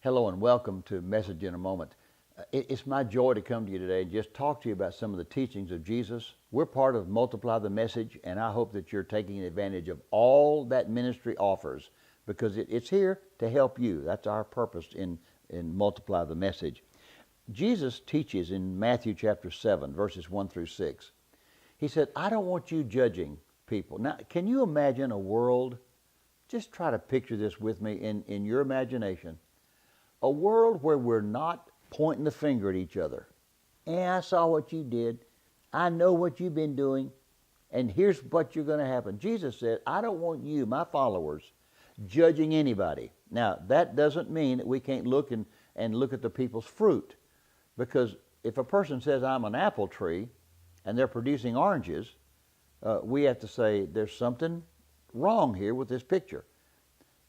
Hello and welcome to Message in a Moment. It's my joy to come to you today and just talk to you about some of the teachings of Jesus. We're part of Multiply the Message, and I hope that you're taking advantage of all that ministry offers because it's here to help you. That's our purpose in Multiply the Message. Jesus teaches in Matthew chapter 7, verses 1 through 6. He said, I don't want you judging people. Now, can you imagine a world? Just try to picture this with me in your imagination. A world where we're not pointing the finger at each other. I saw what you did. I know what you've been doing. And here's what you're going to happen. Jesus said, I don't want you, my followers, judging anybody. Now, that doesn't mean that we can't look and look at the people's fruit. Because if a person says, I'm an apple tree, and they're producing oranges, we have to say, there's something wrong here with this picture.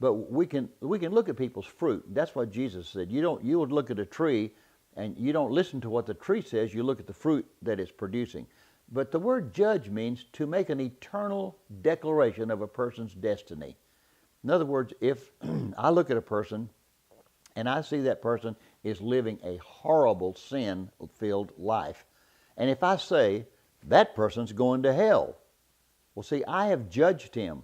But we can look at people's fruit. That's what Jesus said. You would look at a tree and you don't listen to what the tree says, you look at the fruit that it's producing. But the word judge means to make an eternal declaration of a person's destiny. In other words, if I look at a person and I see that person is living a horrible sin-filled life, and if I say that person's going to hell, well, see, I have judged him.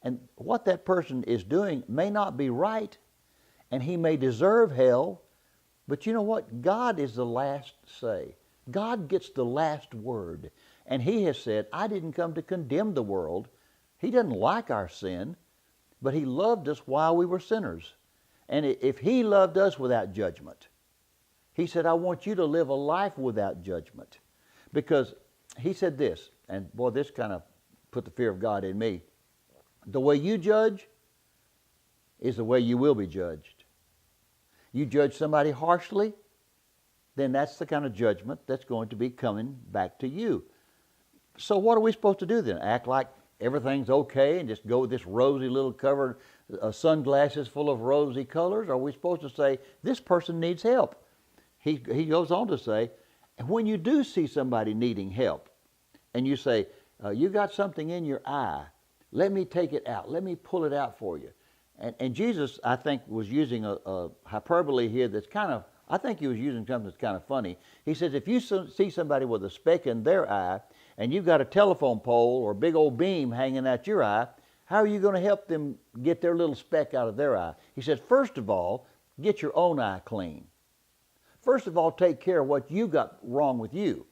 And what that person is doing may not be right, and he may deserve hell, but you know what? God is the last say. God gets the last word. And he has said, I didn't come to condemn the world. He doesn't like our sin, but he loved us while we were sinners. And if he loved us without judgment, he said, I want you to live a life without judgment. Because he said this, and boy, this kind of put the fear of God in me. The way you judge is the way you will be judged. You judge somebody harshly, then that's the kind of judgment that's going to be coming back to you. So what are we supposed to do then? Act like everything's okay and just go with this rosy little cover, sunglasses full of rosy colors? Or are we supposed to say, this person needs help? He goes on to say, and when you do see somebody needing help, and you say, you got something in your eye, let me take it out. Let me pull it out for you. And Jesus, I think, was using a hyperbole here that's kind of, I think he was using something that's kind of funny. He says, if you see somebody with a speck in their eye, and you've got a telephone pole or a big old beam hanging out your eye, how are you going to help them get their little speck out of their eye? He says, first of all, get your own eye clean. First of all, take care of what you got wrong with you.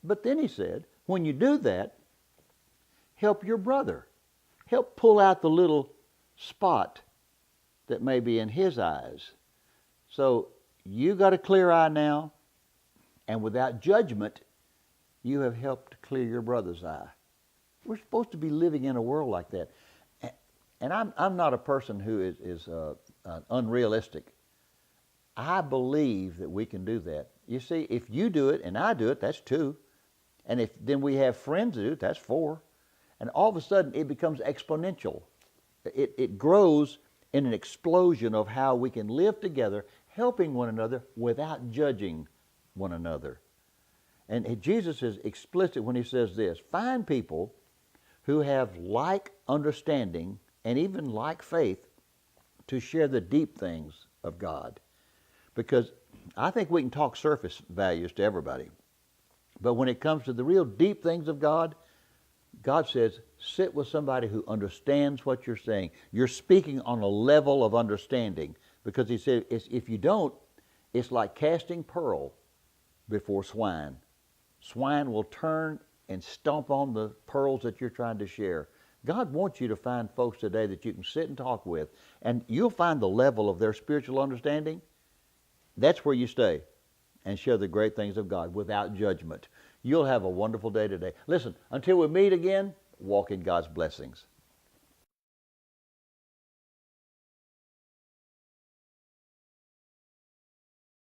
But then he said, when you do that, help your brother. Help pull out the little spot that may be in his eyes. So you got a clear eye now, and without judgment, you have helped clear your brother's eye. We're supposed to be living in a world like that. And I'm not a person who is unrealistic. I believe that we can do that. You see, if you do it and I do it, that's 2. And if then we have friends do it, that's 4. And all of a sudden, it becomes exponential. It grows in an explosion of how we can live together, helping one another without judging one another. And Jesus is explicit when he says this, find people who have like understanding and even like faith to share the deep things of God. Because I think we can talk surface values to everybody. But when it comes to the real deep things of God, God says, sit with somebody who understands what you're saying. You're speaking on a level of understanding. Because he said, if you don't, it's like casting pearl before swine. Swine will turn and stomp on the pearls that you're trying to share. God wants you to find folks today that you can sit and talk with, and you'll find the level of their spiritual understanding. That's where you stay and share the great things of God without judgment. You'll have a wonderful day today. Listen, until we meet again, walk in God's blessings.